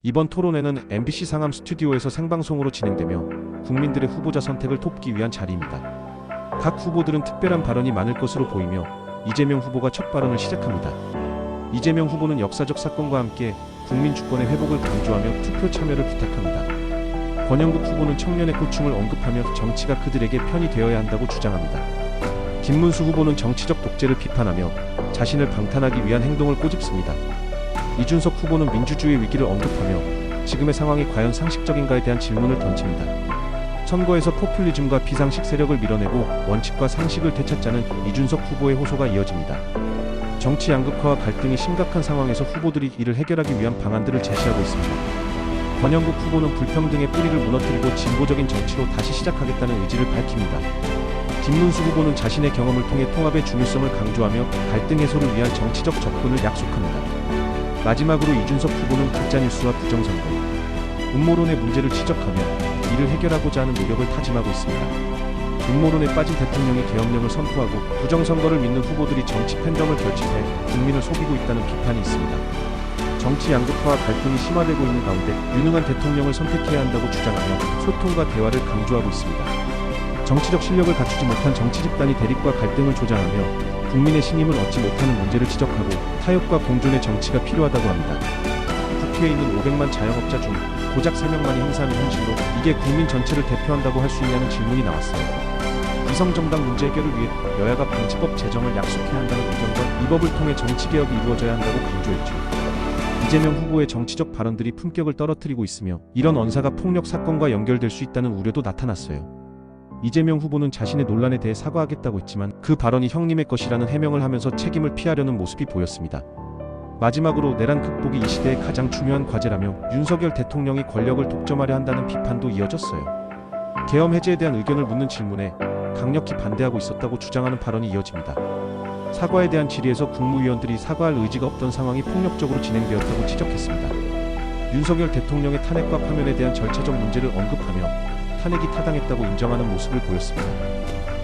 이번 토론회는 MBC 상암 스튜디오에서 생방송으로 진행되며 국민들의 후보자 선택을 돕기 위한 자리입니다. 각 후보들은 특별한 발언이 많을 것으로 보이며 이재명 후보가 첫 발언을 시작합니다. 이재명 후보는 역사적 사건과 함께 국민 주권의 회복을 강조하며 투표 참여를 부탁합니다. 권영국 후보는 청년의 고충을 언급하며 정치가 그들에게 편이 되어야 한다고 주장합니다. 김문수 후보는 정치적 독재를 비판하며 자신을 방탄하기 위한 행동을 꼬집습니다. 이준석 후보는 민주주의 위기를 언급하며 지금의 상황이 과연 상식적인가에 대한 질문을 던집니다. 선거에서 포퓰리즘과 비상식 세력을 밀어내고 원칙과 상식을 되찾자는 이준석 후보의 호소가 이어집니다. 정치 양극화와 갈등이 심각한 상황에서 후보들이 이를 해결하기 위한 방안들을 제시하고 있습니다. 권영국 후보는 불평등의 뿌리를 무너뜨리고 진보적인 정치로 다시 시작하겠다는 의지를 밝힙니다. 김문수 후보는 자신의 경험을 통해 통합의 중요성을 강조하며 갈등 해소를 위한 정치적 접근을 약속합니다. 마지막으로 이준석 후보는 가짜뉴스와 부정선거, 음모론의 문제를 지적하며 이를 해결하고자 하는 노력을 다짐하고 있습니다. 음모론에 빠진 대통령이 계엄령을 선포하고 부정선거를 믿는 후보들이 정치 팬덤을 결집해 국민을 속이고 있다는 비판이 있습니다. 정치 양극화와 갈등이 심화되고 있는 가운데 유능한 대통령을 선택해야 한다고 주장하며 소통과 대화를 강조하고 있습니다. 정치적 실력을 갖추지 못한 정치 집단이 대립과 갈등을 조장하며 국민의 신임을 얻지 못하는 문제를 지적하고 타협과 공존의 정치가 필요하다고 합니다. 국회에 있는 500만 자영업자 중 고작 3명만이 행사하는 현실로 이게 국민 전체를 대표한다고 할 수 있냐는 질문이 나왔어요. 위성정당 문제 해결을 위해 여야가 방지법 제정을 약속해야 한다는 의견과 이 법을 통해 정치개혁이 이루어져야 한다고 강조했죠. 이재명 후보의 정치적 발언들이 품격을 떨어뜨리고 있으며 이런 언사가 폭력 사건과 연결될 수 있다는 우려도 나타났어요. 이재명 후보는 자신의 논란에 대해 사과하겠다고 했지만 그 발언이 형님의 것이라는 해명을 하면서 책임을 피하려는 모습이 보였습니다. 마지막으로 내란 극복이 이 시대의 가장 중요한 과제라며 윤석열 대통령이 권력을 독점하려 한다는 비판도 이어졌어요. 계엄 해제에 대한 의견을 묻는 질문에 강력히 반대하고 있었다고 주장하는 발언이 이어집니다. 사과에 대한 질의에서 국무위원들이 사과할 의지가 없던 상황이 폭력적으로 진행되었다고 지적했습니다. 윤석열 대통령의 탄핵과 파면에 대한 절차적 문제를 언급하며 탄핵이 타당했다고 인정하는 모습을 보였습니다.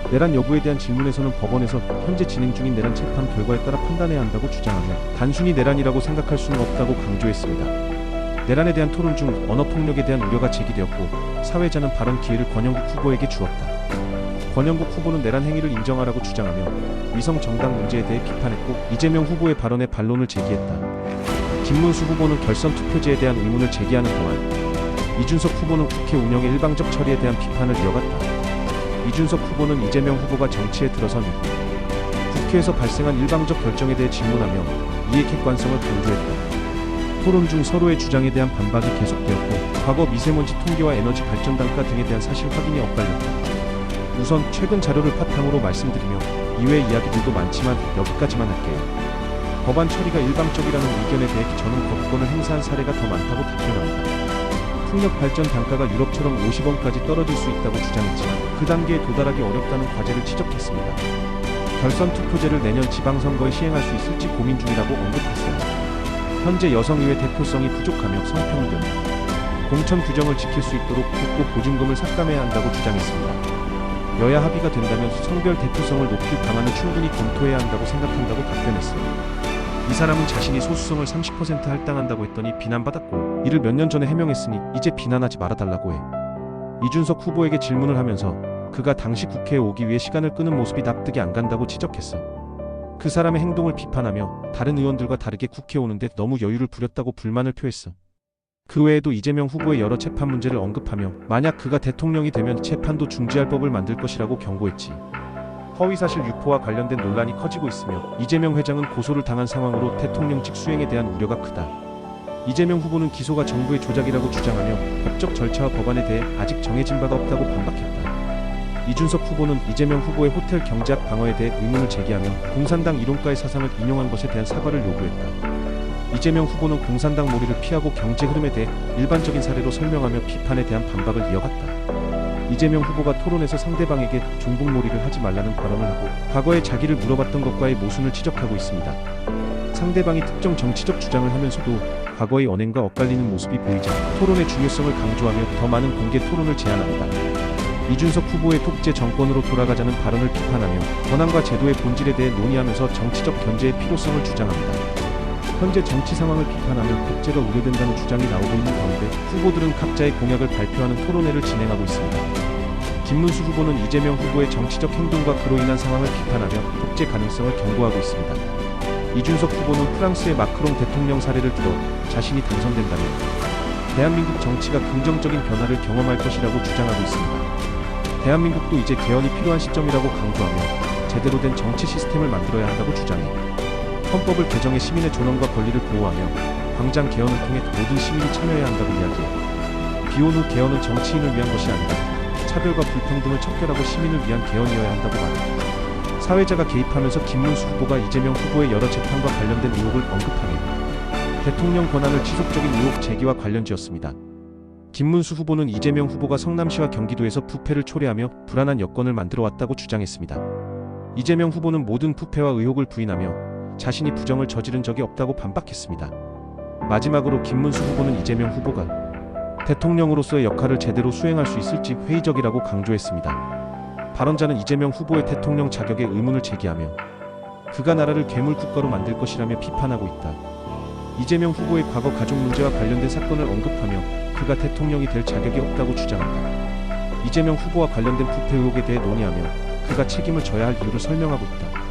내란 여부에 대한 질문에서는 법원에서 현재 진행 중인 내란 재판 결과에 따라 판단해야 한다고 주장하며 단순히 내란이라고 생각할 수는 없다고 강조했습니다. 내란에 대한 토론 중 언어폭력에 대한 우려가 제기되었고 사회자는 발언 기회를 권영국 후보에게 주었다. 권영국 후보는 내란 행위를 인정하라고 주장하며 위성 정당 문제에 대해 비판했고 이재명 후보의 발언에 반론을 제기했다. 김문수 후보는 결선 투표제에 대한 의문을 제기하는 동안 이준석 후보는 국회 운영의 일방적 처리에 대한 비판을 이어갔다. 이준석 후보는 이재명 후보가 정치에 들어선 이후 국회에서 발생한 일방적 결정에 대해 질문하며 이의 객관성을 강조했다. 토론 중 서로의 주장에 대한 반박이 계속되었고 과거 미세먼지 통계와 에너지 발전 단가 등에 대한 사실 확인이 엇갈렸다. 우선 최근 자료를 바탕으로 말씀드리며 이외의 이야기들도 많지만 여기까지만 할게요. 법안 처리가 일방적이라는 의견에 대해 저는 거부권을 행사한 사례가 더 많다고 답변합니다. 풍력 발전 단가가 유럽처럼 50원까지 떨어질 수 있다고 주장했지만 그 단계에 도달하기 어렵다는 과제를 지적했습니다. 결선 투표제를 내년 지방선거에 시행할 수 있을지 고민 중이라고 언급했어요. 현재 여성의회 대표성이 부족하며 성평등, 공천 규정을 지킬 수 있도록 국고 보증금을 삭감해야 한다고 주장했습니다. 여야 합의가 된다면 성별 대표성을 높일 방안을 충분히 검토해야 한다고 생각한다고 답변했어요. 이 사람은 자신이 소수성을 30% 할당한다고 했더니 비난받았고 이를 몇 년 전에 해명했으니 이제 비난하지 말아달라고 해. 이준석 후보에게 질문을 하면서 그가 당시 국회에 오기 위해 시간을 끄는 모습이 납득이 안 간다고 지적했어. 그 사람의 행동을 비판하며 다른 의원들과 다르게 국회에 오는데 너무 여유를 부렸다고 불만을 표했어. 그 외에도 이재명 후보의 여러 재판 문제를 언급하며 만약 그가 대통령이 되면 재판도 중지할 법을 만들 것이라고 경고했지. 허위사실 유포와 관련된 논란이 커지고 있으며 이재명 회장은 고소를 당한 상황으로 대통령직 수행에 대한 우려가 크다. 이재명 후보는 기소가 정부의 조작이라고 주장하며 법적 절차와 법안에 대해 아직 정해진 바가 없다고 반박했다. 이준석 후보는 이재명 후보의 호텔 경제학 방어에 대해 의문을 제기하며 공산당 이론가의 사상을 인용한 것에 대한 사과를 요구했다. 이재명 후보는 공산당 몰이를 피하고 경제 흐름에 대해 일반적인 사례로 설명하며 비판에 대한 반박을 이어갔다. 이재명 후보가 토론에서 상대방에게 종북몰이를 하지 말라는 발언을 하고 과거에 자기를 물어봤던 것과의 모순을 지적하고 있습니다. 상대방이 특정 정치적 주장을 하면서도 과거의 언행과 엇갈리는 모습이 보이자 토론의 중요성을 강조하며 더 많은 공개 토론을 제안합니다. 이준석 후보의 독재 정권으로 돌아가자는 발언을 비판하며 권한과 제도의 본질에 대해 논의하면서 정치적 견제의 필요성을 주장합니다. 현재 정치 상황을 비판하며 독재가 우려된다는 주장이 나오고 있는 가운데 후보들은 각자의 공약을 발표하는 토론회를 진행하고 있습니다. 김문수 후보는 이재명 후보의 정치적 행동과 그로 인한 상황을 비판하며 독재 가능성을 경고하고 있습니다. 이준석 후보는 프랑스의 마크롱 대통령 사례를 들어 자신이 당선된다면 대한민국 정치가 긍정적인 변화를 경험할 것이라고 주장하고 있습니다. 대한민국도 이제 개헌이 필요한 시점이라고 강조하며 제대로 된 정치 시스템을 만들어야 한다고 주장해 헌법을 개정해 시민의 존엄과 권리를 보호하며 광장 개헌을 통해 모든 시민이 참여해야 한다고 이야기해 비온 후 개헌은 정치인을 위한 것이 아니라 차별과 불평등을 척결하고 시민을 위한 개헌이어야 한다고 말합니다. 사회자가 개입하면서 김문수 후보가 이재명 후보의 여러 재판과 관련된 의혹을 언급하며 대통령 권한을 지속적인 의혹 제기와 관련지었습니다. 김문수 후보는 이재명 후보가 성남시와 경기도에서 부패를 초래하며 불안한 여건을 만들어 왔다고 주장했습니다. 이재명 후보는 모든 부패와 의혹을 부인하며 자신이 부정을 저지른 적이 없다고 반박했습니다. 마지막으로 김문수 후보는 이재명 후보가 대통령으로서의 역할을 제대로 수행할 수 있을지 회의적이라고 강조했습니다. 발언자는 이재명 후보의 대통령 자격에 의문을 제기하며 그가 나라를 괴물 국가로 만들 것이라며 비판하고 있다. 이재명 후보의 과거 가족 문제와 관련된 사건을 언급하며 그가 대통령이 될 자격이 없다고 주장한다. 이재명 후보와 관련된 부패 의혹에 대해 논의하며 그가 책임을 져야 할 이유를 설명하고 있다.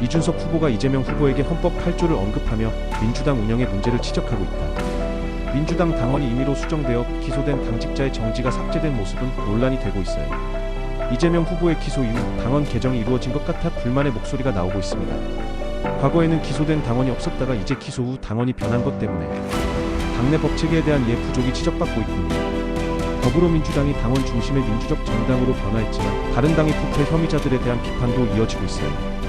이준석 후보가 이재명 후보에게 헌법 8조를 언급하며 민주당 운영의 문제를 지적하고 있다. 민주당 당원이 임의로 수정되어 기소된 당직자의 정지가 삭제된 모습은 논란이 되고 있어요. 이재명 후보의 기소 이후 당원 개정이 이루어진 것 같아 불만의 목소리가 나오고 있습니다. 과거에는 기소된 당원이 없었다가 이제 기소 후 당원이 변한 것 때문에 당내 법체계에 대한 이해 부족이 지적받고 있군요. 더불어민주당이 당원 중심의 민주적 정당으로 변화했지만 다른 당의 부패 혐의자들에 대한 비판도 이어지고 있어요.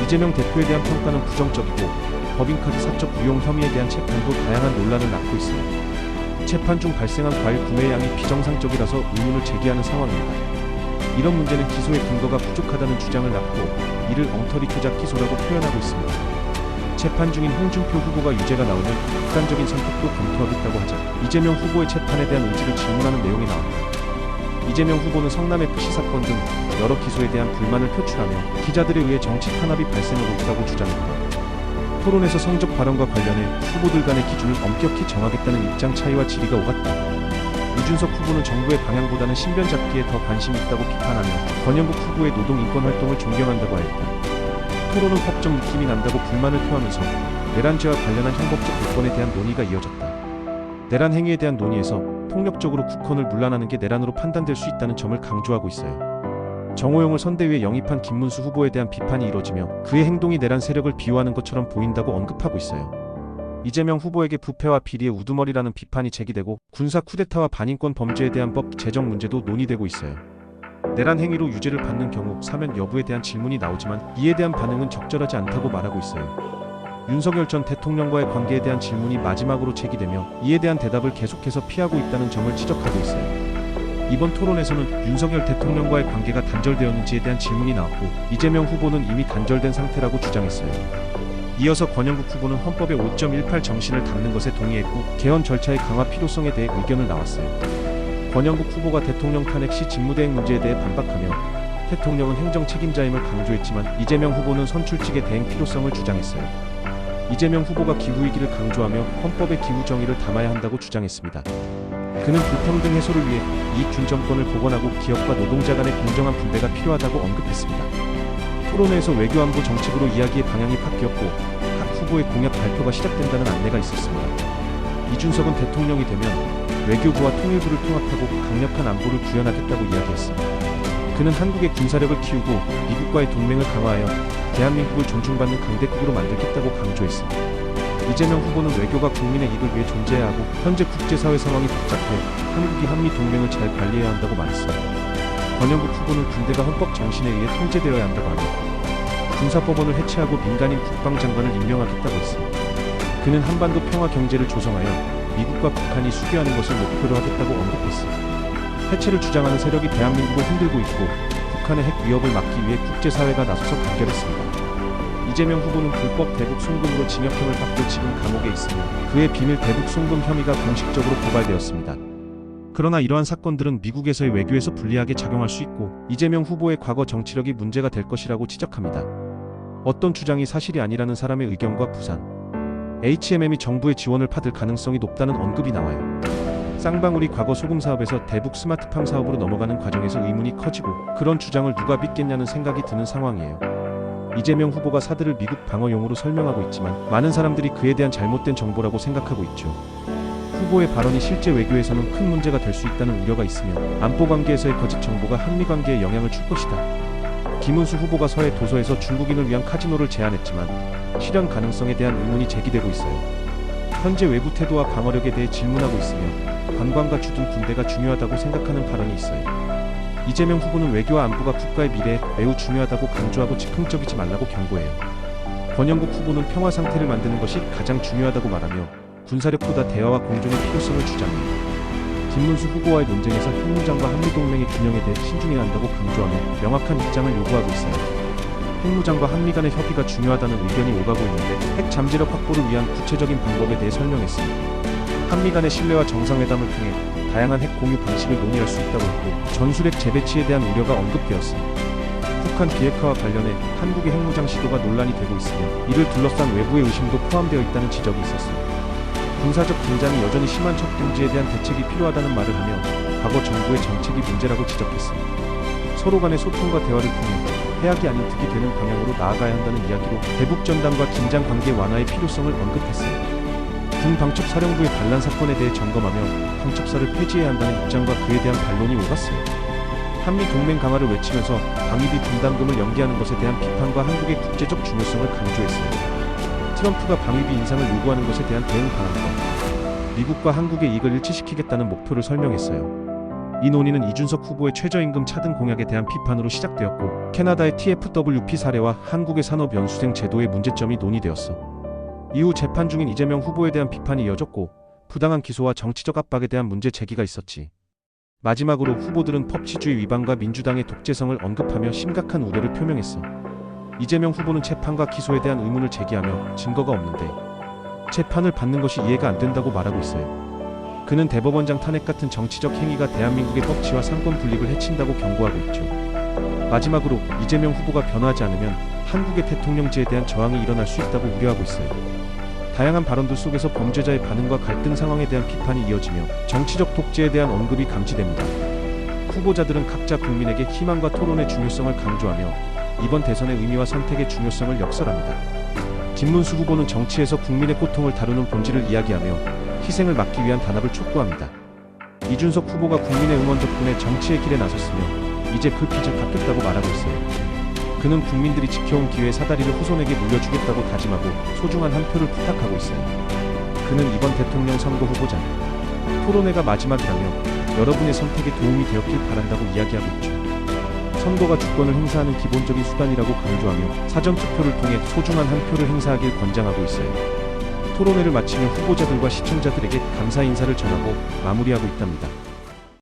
이재명 대표에 대한 평가는 부정적이고 법인카드 사적 유용 혐의에 대한 재판도 다양한 논란을 낳고 있어요. 재판 중 발생한 과일 구매량이 비정상적이라서 의문을 제기하는 상황입니다. 이런 문제는 기소의 근거가 부족하다는 주장을 낳고 이를 엉터리 조작 기소라고 표현하고 있습니다. 재판 중인 홍준표 후보가 유죄가 나오면 극단적인 선택도 검토하겠다고 하자 이재명 후보의 재판에 대한 의지를 질문하는 내용이 나옵니다. 이재명 후보는 성남FC 사건 등 여러 기소에 대한 불만을 표출하며 기자들에 의해 정치 탄압이 발생하고 있다고 주장했다. 토론에서 성적 발언과 관련해 후보들 간의 기준을 엄격히 정하겠다는 입장 차이와 질의가 오갔다. 이준석 후보는 정부의 방향보다는 신변 잡기에 더 관심이 있다고 비판하며 권영국 후보의 노동인권 활동을 존경한다고 하였다. 토론은 법적 느낌이 난다고 불만을 표하면서 내란죄와 관련한 형법적 요건에 대한 논의가 이어졌다. 내란 행위에 대한 논의에서 폭력적으로 국헌을 문란하는 게 내란으로 판단될 수 있다는 점을 강조하고 있어요. 정호영을 선대위에 영입한 김문수 후보에 대한 비판이 이뤄지며 그의 행동이 내란 세력을 비유하는 것처럼 보인다고 언급하고 있어요. 이재명 후보에게 부패와 비리의 우두머리라는 비판이 제기되고 군사 쿠데타와 반인권 범죄에 대한 법 제정 문제도 논의되고 있어요. 내란 행위로 유죄를 받는 경우 사면 여부에 대한 질문이 나오지만 이에 대한 반응은 적절하지 않다고 말하고 있어요. 윤석열 전 대통령과의 관계에 대한 질문이 마지막으로 제기되며 이에 대한 대답을 계속해서 피하고 있다는 점을 지적하고 있어요. 이번 토론에서는 윤석열 대통령과의 관계가 단절되었는지에 대한 질문이 나왔고 이재명 후보는 이미 단절된 상태라고 주장했어요. 이어서 권영국 후보는 헌법의 5.18 정신을 담는 것에 동의했고 개헌 절차의 강화 필요성에 대해 의견을 나왔어요. 권영국 후보가 대통령 탄핵 시 직무대행 문제에 대해 반박하며 대통령은 행정 책임자임을 강조했지만 이재명 후보는 선출직의 대행 필요성을 주장했어요. 이재명 후보가 기후위기를 강조하며 헌법의 기후 정의를 담아야 한다고 주장했습니다. 그는 불평등 해소를 위해 이익준 정권을 복원하고 기업과 노동자 간의 공정한 분배가 필요하다고 언급했습니다. 토론회에서 외교안보 정책으로 이야기의 방향이 바뀌었고 각 후보의 공약 발표가 시작된다는 안내가 있었습니다. 이준석은 대통령이 되면 외교부와 통일부를 통합하고 강력한 안보를 구현하겠다고 이야기했습니다. 그는 한국의 군사력을 키우고 미국과의 동맹을 강화하여 대한민국을 존중받는 강대국으로 만들겠다고 강조했습니다. 이재명 후보는 외교가 국민의 이익을 위해 존재해야 하고 현재 국제사회 상황이 복잡해 한국이 한미 동맹을 잘 관리해야 한다고 말했습니다. 권영국 후보는 군대가 헌법 정신에 의해 통제되어야 한다고 하며 군사법원을 해체하고 민간인 국방장관을 임명하겠다고 했습니다. 그는 한반도 평화 경제를 조성하여 미국과 북한이 수교하는 것을 목표로 하겠다고 언급했습니다. 해체를 주장하는 세력이 대한민국을 흔들고 있고 북한의 핵 위협을 막기 위해 국제사회가 나서서 단결했습니다. 이재명 후보는 불법 대북 송금으로 징역형을 받고 지금 감옥에 있으며 그의 비밀 대북 송금 혐의가 공식적으로 고발되었습니다. 그러나 이러한 사건들은 미국에서의 외교에서 불리하게 작용할 수 있고 이재명 후보의 과거 정치력이 문제가 될 것이라고 지적합니다. 어떤 주장이 사실이 아니라는 사람의 의견과 부산 HMM이 정부의 지원을 받을 가능성이 높다는 언급이 나와요. 쌍방울이 과거 소금 사업에서 대북 스마트팜 사업으로 넘어가는 과정에서 의문이 커지고 그런 주장을 누가 믿겠냐는 생각이 드는 상황이에요. 이재명 후보가 사드를 미국 방어용으로 설명하고 있지만 많은 사람들이 그에 대한 잘못된 정보라고 생각하고 있죠. 후보의 발언이 실제 외교에서는 큰 문제가 될 수 있다는 우려가 있으며 안보 관계에서의 거짓 정보가 한미 관계에 영향을 줄 것이다. 김문수 후보가 서해 도서에서 중국인을 위한 카지노를 제안했지만 실현 가능성에 대한 의문이 제기되고 있어요. 현재 외부 태도와 방어력에 대해 질문하고 있으며 관광과 주둔 군대가 중요하다고 생각하는 발언이 있어요. 이재명 후보는 외교와 안보가 국가의 미래에 매우 중요하다고 강조하고 즉흥적이지 말라고 경고해요. 권영국 후보는 평화 상태를 만드는 것이 가장 중요하다고 말하며 군사력보다 대화와 공존의 필요성을 주장해요. 김문수 후보와의 논쟁에서 핵무장과 한미동맹의 균형에 대해 신중해야 한다고 강조하며 명확한 입장을 요구하고 있어요. 핵무장과 한미 간의 협의가 중요하다는 의견이 오가고 있는데 핵 잠재력 확보를 위한 구체적인 방법에 대해 설명했습니다. 한미 간의 신뢰와 정상회담을 통해 다양한 핵 공유 방식을 논의할 수 있다고 했고 전술핵 재배치에 대한 우려가 언급되었습니다. 북한 비핵화와 관련해 한국의 핵무장 시도가 논란이 되고 있으며 이를 둘러싼 외부의 의심도 포함되어 있다는 지적이 있었습니다. 군사적 긴장이 여전히 심한 척 동지에 대한 대책이 필요하다는 말을 하며 과거 정부의 정책이 문제라고 지적했습니다. 서로 간의 소통과 대화를 통해 해악이 아닌 득이 되는 방향으로 나아가야 한다는 이야기로 대북 전단과 긴장 관계 완화의 필요성을 언급했습니다. 군 방첩사령부의 반란 사건에 대해 점검하며 방첩사를 폐지해야 한다는 입장과 그에 대한 반론이 오갔어요. 한미 동맹 강화를 외치면서 방위비 분담금을 연기하는 것에 대한 비판과 한국의 국제적 중요성을 강조했어요. 트럼프가 방위비 인상을 요구하는 것에 대한 대응 방안과 미국과 한국의 이익을 일치시키겠다는 목표를 설명했어요. 이 논의는 이준석 후보의 최저임금 차등 공약에 대한 비판으로 시작되었고 캐나다의 TFWP 사례와 한국의 산업연수생 제도의 문제점이 논의되었어. 이후 재판 중인 이재명 후보에 대한 비판이 이어졌고 부당한 기소와 정치적 압박에 대한 문제 제기가 있었지. 마지막으로 후보들은 법치주의 위반과 민주당의 독재성을 언급하며 심각한 우려를 표명했어. 이재명 후보는 재판과 기소에 대한 의문을 제기하며 증거가 없는데 재판을 받는 것이 이해가 안 된다고 말하고 있어요. 그는 대법원장 탄핵 같은 정치적 행위가 대한민국의 법치와 상권 분립을 해친다고 경고하고 있죠. 마지막으로 이재명 후보가 변화하지 않으면 한국의 대통령제에 대한 저항이 일어날 수 있다고 우려하고 있어요. 다양한 발언들 속에서 범죄자의 반응과 갈등 상황에 대한 비판이 이어지며 정치적 독재에 대한 언급이 감지됩니다. 후보자들은 각자 국민에게 희망과 토론의 중요성을 강조하며 이번 대선의 의미와 선택의 중요성을 역설합니다. 김문수 후보는 정치에서 국민의 고통을 다루는 본질을 이야기하며 희생을 막기 위한 단합을 촉구합니다. 이준석 후보가 국민의 응원 덕분에 정치의 길에 나섰으며 이제 그 빚을 갚겠다고 말하고 있어요. 그는 국민들이 지켜온 기회의 사다리를 후손에게 물려주겠다고 다짐하고 소중한 한 표를 부탁하고 있어요. 그는 이번 대통령 선거 후보자 토론회가 마지막이라며 여러분의 선택에 도움이 되었길 바란다고 이야기하고 있죠. 선거가 주권을 행사하는 기본적인 수단이라고 강조하며 사전투표를 통해 소중한 한 표를 행사하길 권장하고 있어요. 토론회를 마치며 후보자들과 시청자들에게 감사 인사를 전하고 마무리하고 있답니다.